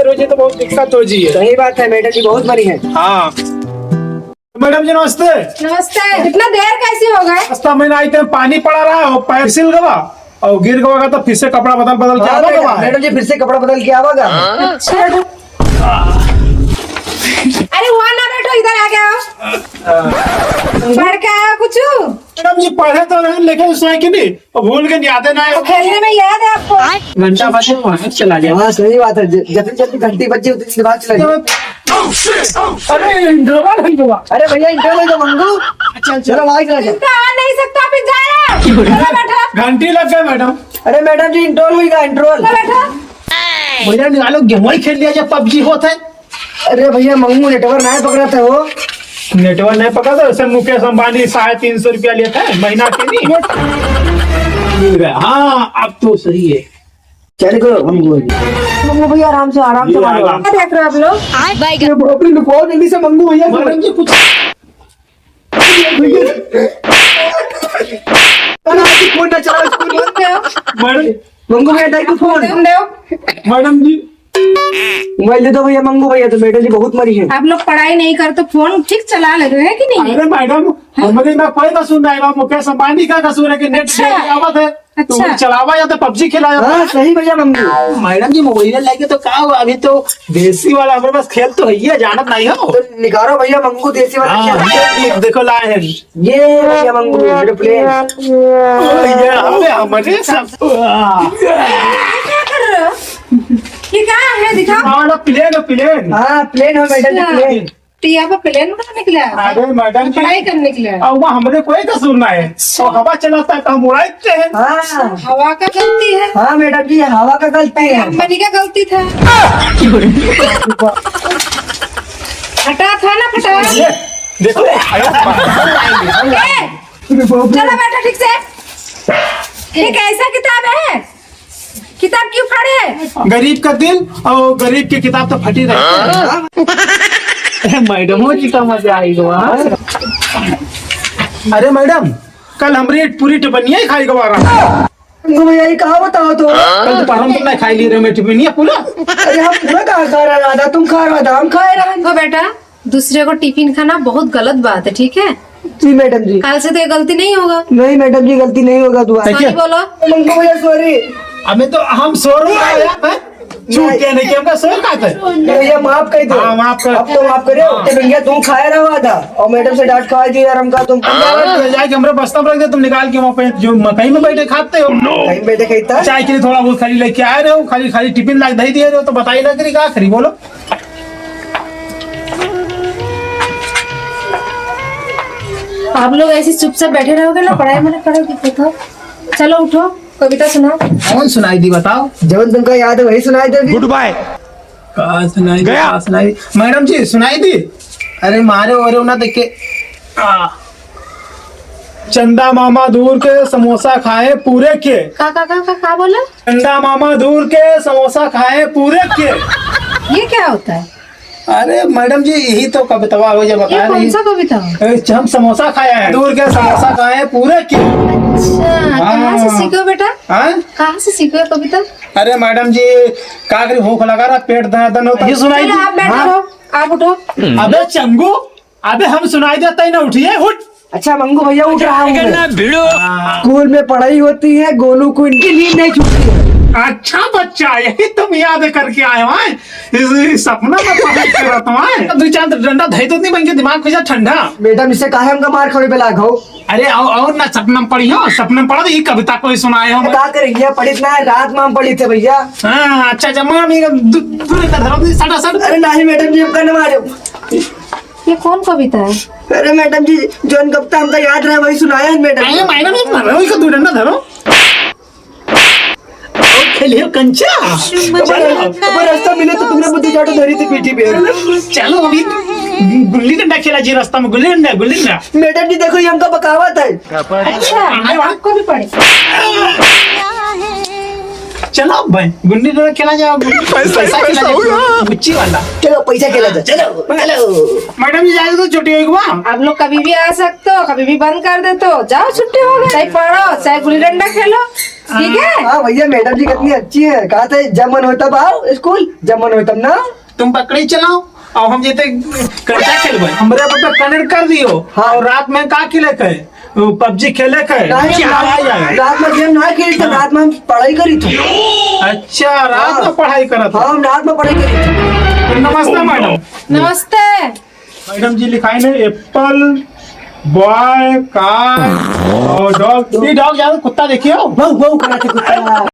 रोजी तो बहुत दिक्कत हो जी है। सही बात है, मैडम जी बहुत बड़ी है। हाँ मैडम जी नमस्ते। नमस्ते। इतना देर कैसे हो गए? रास्ता में आई थे, पानी पड़ा रहा है, पैर सिल गवा और गिर गवा तो फिर से कपड़ा बदल के आवा। मैडम जी फिर से कपड़ा बदल के आवागा। अच्छा। अरे वहाँ ना बैठो, इधर आ गया। पढ़ के आया कुछ? मैडम जी पढ़े तो नहीं लेकिन उसमें कि नहीं भूल के याद है ना। तो खेलने में याद है आपको? घंटा बजे वहाँ चला गया। हाँ सही बात है, जितनी जल्दी घंटी बजी उतनी दिमाग चला गया। अरे इंटरवल है हुआ। अरे भैया इंटरवल का मंगू। अच्छा चलो वहाँ चला जाओ। इनका आ नहीं सकता, फिर जा रहा है। चलो बैठो। घंटी लग गए मैडम। अरे मैडम जी इंटरवल हुई का इंटरवल। चलो बैठो। भैया निकालो गेम ही खेल लिया जब पबजी होता है। अरे भैया मंगू नेटवर्क नहीं पकड़ाते हो। नेटवर्क नहीं पकड़ा तो ऐसे मुकेश अंबानी 350 रुपया लेता है महीना के नहीं मिल गया। हाँ अब तो सही है। चल करो मंगू भैया आराम से मारो। क्या देख रहे हो आप लोग? अपनी लुकाओ जल्दी से मंगू भैया। मैडम जी कुछ फोन ना चलाओ स्कूल में। मैडम मंगू भैया डाई फोन। तुम दो। मैडम जी मोबाइल दे दो भैया मंगू भैया, तो मैडम जी बहुत मरी है। आप लोग पढ़ाई नहीं कर तो फोन ठीक चला ले रहे हैं कि नहीं? अरे मैडम हमारे ना कोई कसूर नहीं है, मुकेश अंबानी का कसूर है कि नेट अच्छा। आवत है तो अच्छा। चलावा या तो पबजी खिलाया। हाँ सही भैया मंगू। मैडम जी मोबाइल लेके तो क्या हुआ, अभी तो देसी वाला हमारे पास खेल तो है ही है, जानत नहीं हो। तो निकालो भैया मंगू देसी वाला हाँ, खेल। ये देखो लाए हैं ये भैया मंगू मेरे प्लेन। ये हमारे सब क्या कर रहे हो? ये क्या है, दिखाओ। प्लेन। हाँ प्लेन हो मैडम जी प्लेन। तो यहाँ पर प्लेन में निकला है? अरे मैडम जी पढ़ाई करने के लिए? और वहाँ हमारे कोई कसूर ना है, तो हवा चलाता है तो हम उड़ाते हैं। हाँ हवा का गलती है। हाँ मैडम जी हवा का गलती है। अंबानी का गलती था। हटा था ना फटा। ये देखो चलो बैठो ठीक से। ये कैसा किताब है? किताब क्यों फाड़े? गरीब का दिल और गरीब की किताब तो फटी रहती है। मैडम जी का मजा आएगा। अरे मैडम कल हमारी पूरी टिपनिया ही खाई गवा रहा। मंगू भैया ये कहा बताओ तो। कल तो पारम तुमने खाई ली रहे मैं टिपनिया पूरा। अरे हम पूरा कहाँ खा रहा था, तुम खा रहा था हम खा रहे देखो बेटा, दूसरे को टिफिन खाना बहुत गलत बात है, ठीक है? जी मैडम जी। कल से तो ये गलती नहीं होगा। नहीं मैडम जी गलती नहीं होगा दुआ। ठीक है। सॉरी बोलो। मंगू भैया सॉरी। हमें तो हम सो रहे झूठ कहने के हमका सोर खाते हैं। भैया माफ कर दो। हाँ, माफ कर। अब तो माफ करे। भैया तुम खाए रहा था और मैडम से डांट खा दी यार हमका तुम। जाके हमारे बस्ता में रख दे, तुम निकाल के वहाँ पे जो मकई में बैठे खाते हो। कहीं बैठे खाता। चाय के लिए थोड़ा बहुत खाली लेके आए रहे हो, खाली टिफिन लाके दही दिए रहे हो, तो बताइए ना करी क्या करी बोलो। आप लोग ऐसे चुपचाप बैठे रहोगे ना, पढ़ाई में करोगे तो। चलो उठो, कविता सुनाओ। कौन सुनाई दी बताओ। जब तुमका याद है वही सुनाई देगी। Good bye. कहाँ सुनाई गया सुनाई मैडम जी सुनाई दी। अरे मारे और ना देख के चंदा मामा दूर के समोसा खाए पूरे के। का बोला? चंदा मामा दूर के समोसा खाए पूरे के। ये क्या होता है? अरे मैडम जी यही तो कविता हो जब ये बताया कौन नहीं। सा कविता है? हम समोसा खाया है, दूर के समोसा खाए पूरे के। अच्छा, कहाँ से सीखो बेटा? हाँ? कहाँ से सीखो ये कविता? अरे मैडम जी का करी भूख लगा रहा, पेट दर्द होता है, सुनाई चलो दी। आप बैठो। हाँ? आप उठो। अबे चंगू, अबे हम सुनाई देता ही ना, उठिए उठ। अच्छा मंगू भैया उठ रहा हूँ मैं। स्कूल में पढ़ाई होती है, गोलू को इनकी नींद नहीं छूटती है। अच्छा बच्चा यही तुम याद करके आए हो। इस सपना में पढ़ाई कर रहा था। दो चार डंडा धई तो नहीं बन के दिमाग खुजा ठंडा। मैडम इससे कहा हमका मार खावे पे लाग हो। अरे और ना सपना में पढ़ी हो, सपने में पढ़ो ये कविता कोई सुनाए हो। क्या करेंगे पढ़ी ना रात में हम पढ़ी थे भैया। हाँ अच्छा अच्छा मामी दूर कर धरो सटा सट। अरे नहीं मैडम जी हमका न मारो। ये कौन कविता है? अरे मैडम जी जोन कविता हमका याद रहा वही सुनाया है मैडम। आए मायना में मारो इसको दो डंडा धरो। खेलियो कंचा। अब रास्ता मिले तो तुमने मुझे जाटो धरी थी पीठी पे। चलो अभी गुल्ली डंडा खेला जी रास्ता में। गुल्ली डंडा। मैडम जी देखो ये हमका बकावत है। अच्छा, आपको भी पढ़े। चलो भाई गुल्ली डंडा खेला जाओ पैसा खेला जाओ गुच्ची वाला। चलो पैसा खेला जाए, चलो चलो। मैडम जी जाएगा तो छुट्टी होगी वहाँ। आप लोग कभी भी आ सकते हो, कभी भी बंद कर देते हो। जाओ छुट्टी हो गई, चाहे पढ़ो चाहे गुल्ली डंडा खेलो, ठीक है। हाँ भैया मैडम जी कितनी अच्छी है। कहा था जब मन हो तब आओ स्कूल, जब मन हो तब ना। तुम पकड़ी चलाओ और हम जेते कच्चा खेलबे हमरे पर तो कनेक्ट कर दियो। हाँ। और रात में का खेले के पबजी खेले के नहीं, रात में गेम ना खेली थी, रात में हम पढ़ाई करी थी। अच्छा रात में पढ़ाई करत हाँ हम रात में पढ़ाई करी थी। नमस्ते मैडम। नमस्ते। मैडम जी लिखाई ने एप्पल बॉय कार और डॉग। ये डॉग ज्यादा कुत्ता देखियो। बहु बहु कराते कुत्ता।